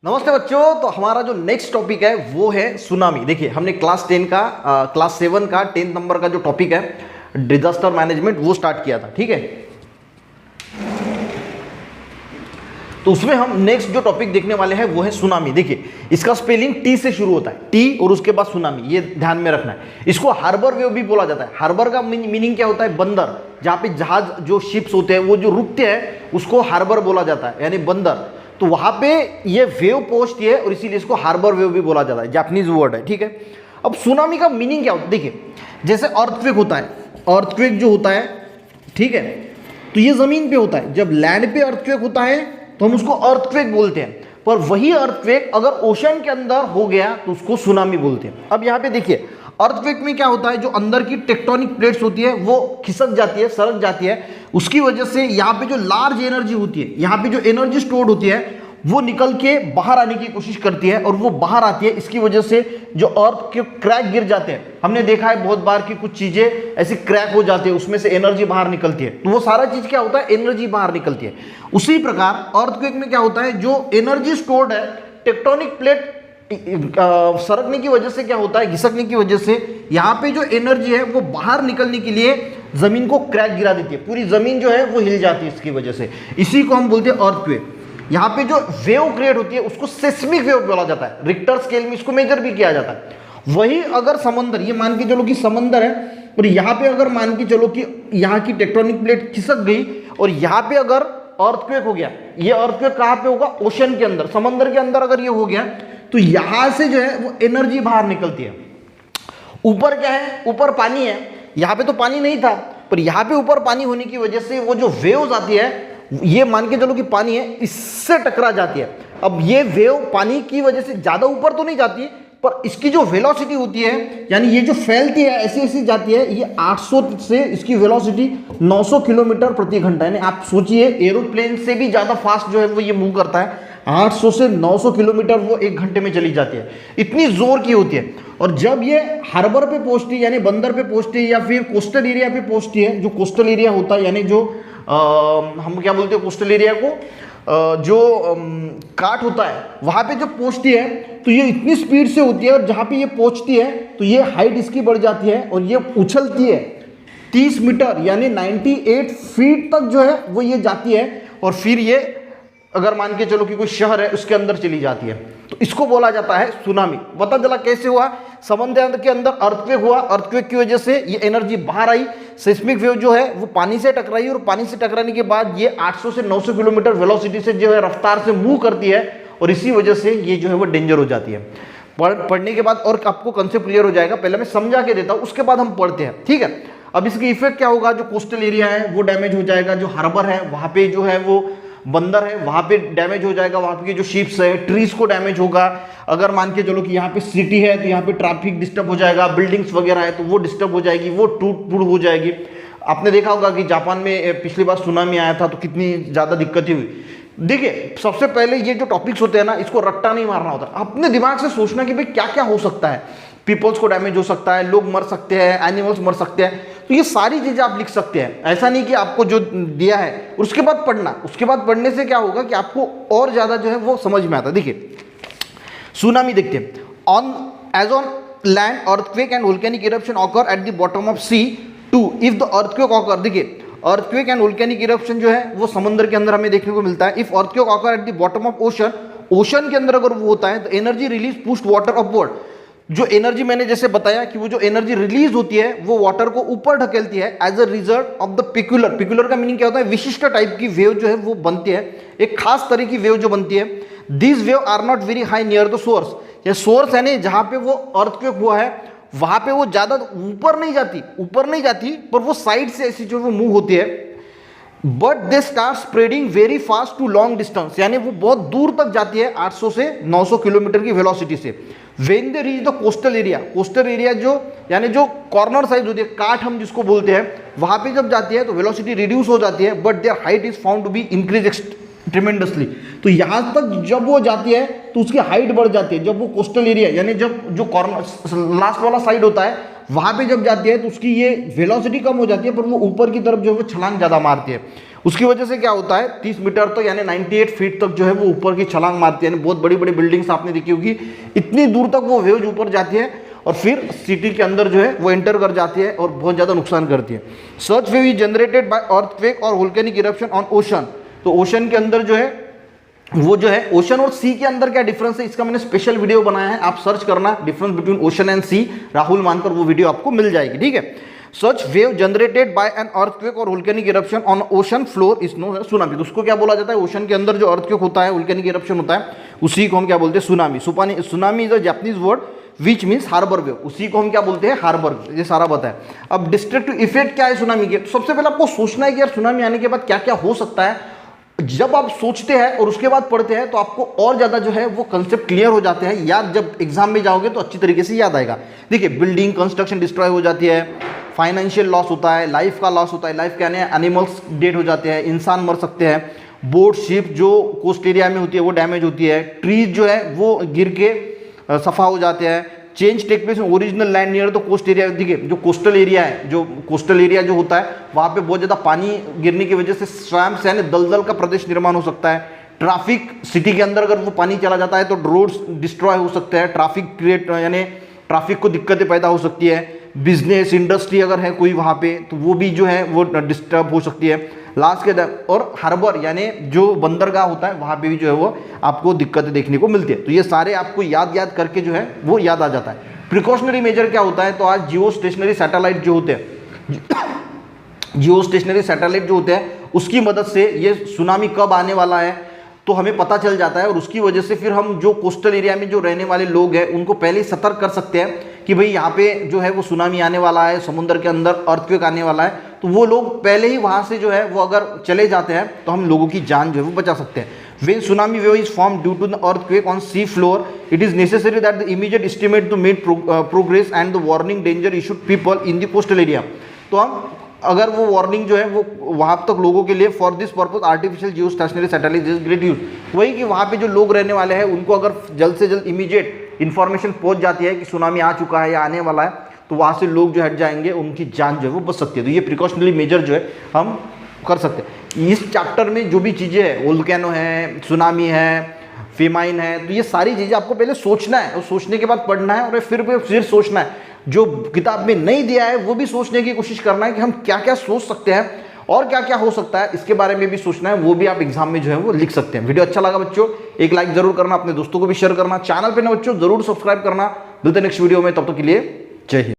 नमस्ते बच्चों। तो हमारा जो नेक्स्ट टॉपिक है वो है सुनामी। देखिए हमने क्लास 10 का क्लास 7 का 10 नंबर का जो टॉपिक है डिजास्टर मैनेजमेंट वो स्टार्ट किया था, ठीक है। तो उसमें हम नेक्स्ट जो टॉपिक देखने वाले हैं वो है सुनामी। देखिए इसका स्पेलिंग टी से शुरू होता है, टी और उसके बाद सुनामी, ये ध्यान में रखना है। इसको हार्बर वेव भी बोला जाता है। हार्बर का मीनिंग क्या होता है? बंदर। जहाँ पे जहाज जो शिप्स होते हैं वो जो रुकते हैं उसको हार्बर बोला जाता है, यानी बंदर। तो वहां पे ये वेव पहुंचती है और इसीलिए इसको हार्बर वेव भी बोला जाता है, जापानीज वर्ड है, ठीक है। अब सुनामी का मीनिंग क्या होता है? देखिए जैसे अर्थक्वेक होता है, अर्थक्वेक जो होता है, ठीक है, तो ये जमीन पे होता है। जब लैंड पे अर्थक्वेक होता है तो हम उसको अर्थक्वेक बोलते हैं, पर वही अर्थक्वेक अगर ओशन के अंदर हो गया तो उसको सुनामी बोलते हैं। अब यहाँ पे देखिए अर्थक्वेक में क्या होता है, जो अंदर की टेक्टोनिक प्लेट्स होती है वो खिसक जाती है, सरक जाती है। उसकी वजह से यहाँ पे जो लार्ज एनर्जी होती है, यहाँ पे जो एनर्जी स्टोर्ड होती है वो निकल के बाहर आने की कोशिश करती है और वो बाहर आती है। इसकी वजह से जो अर्थ के क्रैक गिर जाते हैं, हमने देखा है बहुत बार कि कुछ चीजें ऐसी क्रैक हो जाती है, उसमें से एनर्जी बाहर निकलती है। तो वो सारा चीज क्या होता है? एनर्जी बाहर निकलती है। उसी प्रकार अर्थक्वेक में क्या होता है, जो एनर्जी स्टोर्ड है, टेक्टोनिक प्लेट सरकने की वजह से क्या होता है, घिसकने की वजह से यहाँ पे जो एनर्जी है वो बाहर निकलने के लिए जमीन को क्रैक गिरा देती है, पूरी जमीन जो है वो हिल जाती है इसकी वजह से। इसी को हम बोलते हैं अर्थक्वेक। यहाँ पे जो वेव क्रिएट होती है उसको सेस्मिक वेव बोला जाता है। रिक्टर स्केल में इसको मेजर भी किया जाता है। वही अगर समंदर, ये मान के चलो कि समंदर है और यहाँ पे अगर मान के चलो कि यहाँ की टेक्टोनिक प्लेट खिसक गई और यहाँ पे अगर अर्थक्वेक हो गया, ये अर्थक्वेक कहाँ पे होगा? ओशन के अंदर, समंदर के अंदर अगर ये हो गया तो यहां से जो है वो एनर्जी बाहर निकलती है। ऊपर क्या है? ऊपर पानी है, यहां पे तो पानी नहीं था, पर यहां पे ऊपर पानी होने की वजह से वो जो वेव्स आती है, ये मान के चलो कि पानी है, इससे टकरा जाती है। अब ये वेव पानी की वजह से ज्यादा ऊपर तो नहीं जाती, पर इसकी जो वेलोसिटी होती है, यानी ये जो फैलती है ऐसी ऐसी जाती है, ये 800 से इसकी वेलोसिटी 900 किलोमीटर प्रति घंटा। यानी आप सोचिए एरोप्लेन से भी ज्यादा फास्ट जो है वो ये मूव करता है। 800 से 900 किलोमीटर वो एक घंटे में चली जाती है, इतनी जोर की होती है। और जब ये हार्बर पे पहुंचती है, यानी बंदर पे पहुंचती है या फिर कोस्टल एरिया पे पहुंचती है, जो कोस्टल एरिया होता है, यानी जो हम क्या बोलते हैं कोस्टल एरिया को, जो काट होता है, वहां पे जब पहुंचती है तो ये इतनी स्पीड से होती है और जहां पे ये पहुंचती है तो ये हाइट इसकी बढ़ जाती है और ये उछलती है 30 मीटर यानी 98 फीट तक जो है वो ये जाती है। और फिर ये अगर मान के चलो कि कोई शहर है उसके अंदर चली जाती है, तो इसको बोला जाता है सुनामी। पता चला कैसे हुआ? समंदर के अंदर अर्थक्वेक हुआ, अर्थक्वेक की वजह से ये एनर्जी बाहर आई, सेस्मिक वेव जो है वो पानी से टकराई और पानी से टकराने के बाद ये 800 से 900 किलोमीटर वेलोसिटी से जो है रफ्तार से मूव करती है और इसी वजह से ये जो है वो डेंजर हो जाती है। पढ़ने के बाद और आपको कंसेप्ट क्लियर हो जाएगा। पहले मैं समझा के देता हूँ, उसके बाद हम पढ़ते हैं, ठीक है। अब इसकी इफेक्ट क्या होगा? जो कोस्टल एरिया है वो डैमेज हो जाएगा, जो हार्बर है वहां पे जो है वो बंदर है वहां पे डैमेज हो जाएगा, वहां पे जो शिप्स है, ट्रीज को डैमेज होगा। अगर मान के चलो कि यहाँ पे सिटी है तो यहाँ पे ट्रैफिक डिस्टर्ब हो जाएगा, बिल्डिंग्स वगैरह है तो वो डिस्टर्ब हो जाएगी, वो टूट फूट हो जाएगी। आपने देखा होगा कि जापान में पिछली बार सुनामी आया था तो कितनी ज्यादा दिक्कतें हुई। देखिए सबसे पहले ये जो टॉपिक्स होते हैं ना, इसको रट्टा नहीं मारना होता, अपने दिमाग से सोचना कि भाई क्या क्या हो सकता है। पीपल्स को डैमेज हो सकता है, लोग मर सकते हैं, एनिमल्स मर सकते हैं, तो ये सारी चीजें आप लिख सकते हैं। ऐसा नहीं कि आपको जो दिया है उसके बाद पढ़ना, उसके बाद पढ़ने से क्या होगा कि आपको और ज्यादा जो है वो समझ में आता है। देखिए सुनामी देखते हैं। On as on land earthquake and volcanic eruption occur at the bottom of sea to if the earthquake occur. देखिए अर्थक्वेक एंड वोल्केनिक इरप्शन जो है वो समंदर के अंदर हमें देखने को मिलता है। If earthquake occur at the bottom of ocean, ocean के अंदर अगर वो होता है तो energy release pushed water upward. जो एनर्जी मैंने जैसे बताया कि वो जो एनर्जी रिलीज होती है वो वाटर को ऊपर ढकेलती है as a result of the peculiar. Peculiar का मीनिंग क्या होता है? विशिष्ट टाइप की वेव जो है वो बनती है, एक खास तरह की वेव जो बनती है। This wave are not very high near the source. ये सोर्स है ना जहां पे वो अर्थक्वेक हुआ है वहां पे वो ज्यादा ऊपर नहीं जाती, पर वो साइड से ऐसी जो वो मूव होती है। But they start spreading very fast to long distance, यानी वो बहुत दूर तक जाती है 800 से 900 किलोमीटर की वेलोसिटी से। When they reach the coastal area, coastal area जो यानी जो कॉर्नर साइड होती है, काट हम जिसको बोलते हैं, वहां पे जब जाती है तो वेलोसिटी रिड्यूस हो जाती है, but their height is found to be increase tremendously. तो यहां तक जब वो जाती है तो उसकी हाइट बढ़ जाती है। जब वो कोस्टल एरिया यानी जब जो कॉर्नर लास्ट वाला साइड होता है वहां पे जब जाती है तो उसकी ये वेलोसिटी कम हो जाती है, पर वो ऊपर की तरफ जो है वो छलांग ज्यादा मारती है। उसकी वजह से क्या होता है 30 मीटर तक यानी 98 फीट तक जो है वो ऊपर की छलांग मारती है, यानी बहुत बड़ी बड़ी बिल्डिंग्स आपने देखी होगी, इतनी दूर तक वो वेव्स ऊपर जाती है और फिर सिटी के अंदर जो है वो एंटर कर जाती है और बहुत ज़्यादा नुकसान करती है। Such wave is generated by earthquake और वोल्केनिक इरप्शन ऑन ओशन। तो ओशन के अंदर जो है वो जो है ओशन और सी के अंदर क्या डिफरेंस है, इसका मैंने स्पेशल वीडियो बनाया है, आप सर्च करना difference between ocean and sea, Rahul Mankar, वो वीडियो आपको मिल जाएगी, ठीक है। Such wave generated by an earthquake और volcanic eruption on ocean floor is known as tsunami. तो उसको क्या बोला जाता है, ओशन के अंदर जो अर्थक्वेक होता है, वोल्केनिक इरप्शन होता है, उसी को हम क्या बोलते हैं, tsunami. Tsunami is a Japanese word which means harbour wave, उसी को हम क्या बोलते हैं, हार्बर, ये सारा बताया। अब डिस्ट्रक्टिव इफेक्ट क्या है सुनामी के, तो सबसे पहले आपको सोचना है कि यार सुनामी आने के बाद क्या क्या हो सकता है। जब आप सोचते हैं और उसके बाद पढ़ते हैं तो आपको और ज़्यादा जो है वो कंसेप्ट क्लियर हो जाते हैं, याद जब एग्जाम में जाओगे तो अच्छी तरीके से याद आएगा। देखिए, बिल्डिंग कंस्ट्रक्शन डिस्ट्रॉय हो जाती है, फाइनेंशियल लॉस होता है, लाइफ का लॉस होता है, लाइफ के आने एनिमल्स डेड हो जाते हैं, इंसान मर सकते हैं, बोट शिप जो कोस्ट एरिया में होती है वो डैमेज होती है, ट्रीज जो है वो गिर के सफा हो जाते हैं, change take place original land near to coast area. देखिए, जो कोस्टल एरिया है, जो कोस्टल एरिया जो होता है वहाँ पे बहुत ज़्यादा पानी गिरने की वजह से स्वैम्प्स यानी दलदल का प्रदेश निर्माण हो सकता है। ट्रैफिक, सिटी के अंदर अगर वो पानी चला जाता है तो रोड्स डिस्ट्रॉय हो सकते हैं, ट्रैफिक क्रिएट यानी ट्रैफिक को दिक्कतें पैदा हो सकती है। बिजनेस इंडस्ट्री अगर है कोई वहाँ पे तो वो भी जो है वो डिस्टर्ब हो सकती है। लास्ट के और हार्बर यानी जो बंदरगाह होता है वहाँ पे भी जो है वो आपको दिक्कतें देखने को मिलती है। तो ये सारे आपको याद करके जो है वो याद आ जाता है। प्रिकॉशनरी मेजर क्या होता है, तो आज जियो स्टेशनरी सैटेलाइट जो होते हैं, जियो स्टेशनरी सैटेलाइट जो होते हैं उसकी मदद से ये सुनामी कब आने वाला है तो हमें पता चल जाता है, और उसकी वजह से फिर हम जो कोस्टल एरिया में जो रहने वाले लोग हैं उनको पहले ही सतर्क कर सकते हैं कि भाई यहाँ पे जो है वो सुनामी आने वाला है, समुद्र के अंदर अर्थक्वेक आने वाला है। तो वो लोग पहले ही वहाँ से जो है वो अगर चले जाते हैं तो हम लोगों की जान जो है वो बचा सकते हैं। When tsunami wave is formed due to the earthquake on sea floor, it is necessary that the immediate estimate to meet progress and the warning danger issued people in the coastal area। तो हम अगर वो warning जो है वो वहाँ तक लोगों के लिए for this purpose artificial Jio stationery satellite is great use, वही कि वहाँ पे जो लोग रहने वाले हैं उनको अगर जल्द से जल्द इमीडिएट इन्फॉर्मेशन पहुँच जाती है कि सुनामी आ चुका है या आने वाला है तो वहाँ से लोग जो हट जाएंगे, उनकी जान जो है वो बच सकती है। तो ये प्रिकॉशनरी मेजर जो है हम कर सकते हैं। इस चैप्टर में जो भी चीज़ें हैं, वोल्केनो है, सुनामी है, फेमाइन है, तो ये सारी चीज़ें आपको पहले सोचना है और सोचने के बाद पढ़ना है और फिर सोचना है। जो किताब में नहीं दिया है वो भी सोचने की कोशिश करना है कि हम क्या क्या सोच सकते हैं और क्या क्या हो सकता है, इसके बारे में भी सोचना है, वो भी आप एग्जाम में जो है वो लिख सकते हैं। वीडियो अच्छा लगा बच्चों, एक लाइक जरूर करना, अपने दोस्तों को भी शेयर करना, चैनल पे ना बच्चों जरूर सब्सक्राइब करना। मिलते हैं नेक्स्ट वीडियो में, तब तक के लिए जय हिंद।